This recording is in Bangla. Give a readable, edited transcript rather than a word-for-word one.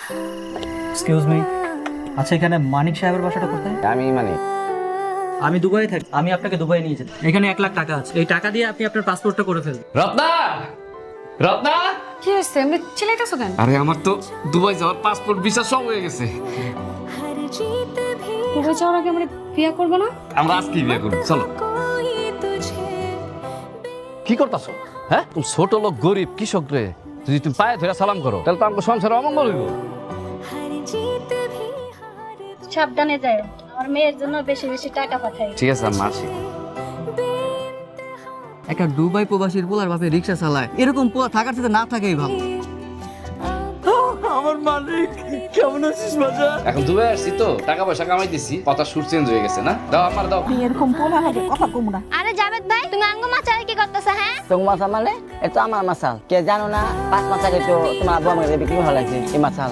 এক্সকিউজ মি, আচ্ছা এখানে মানিক সাহেবের বাসাটা কোথায়? আমি দুবাই থাকি, আমি আপনাকে দুবাই নিয়ে যেতে। এখানে 1 লাখ টাকা আছে, এই টাকা দিয়ে আপনি আপনার পাসপোর্টটা করে ফেলবেন। রত্না, রত্না, কি হয়েছে এমনি চিল্লাইতেছো কেন? আরে আমার তো দুবাই যাওয়ার পাসপোর্ট ভিসা সব হয়ে গেছে। দুবাই যাওয়ার আগে আমরা বিয়ে করবো না? আমরা আজকেই বিয়ে করব, চলো। কি করতাছো? হ্যাঁ, তুমি ছোট লোক, গরিব কৃষক রে, যদি তুমি পায়ে ধরে সালাম করো তাহলে তো আমাকে সংসারে অমঙ্গল হইব। সাবধানে যায়, আমার মেয়ের জন্য বেশি বেশি টাকা পাঠাই। ঠিক আছে আম্মা, আসি। একটা দুবাই প্রবাসীর পোলার বাপে রিক্সা চালায়, এরকম পোলা থাকার সাথে না থাকাই ভালো। আমার মালিক, কেমন আছিস বাজার? এখন দুবাই আসছি তো, টাকা পয়সা কামাই দিছি, কথা সুর চেঞ্জ হয়ে গেছে না? দাও আমার, দাও। এরকম পোলা লাগে কথা কম না। আরে জাভেদ ভাই, তুমি আঙ্গ মাচারে কি করতেছ? হ্যাঁ, তোর মাছাল মানে এ তো আমার মাছাল, কে জানো না? 5 মাস আগে তো তোমার আব্বু আমাকে বিক্রি হয়ে লাগছে এই মাছাল।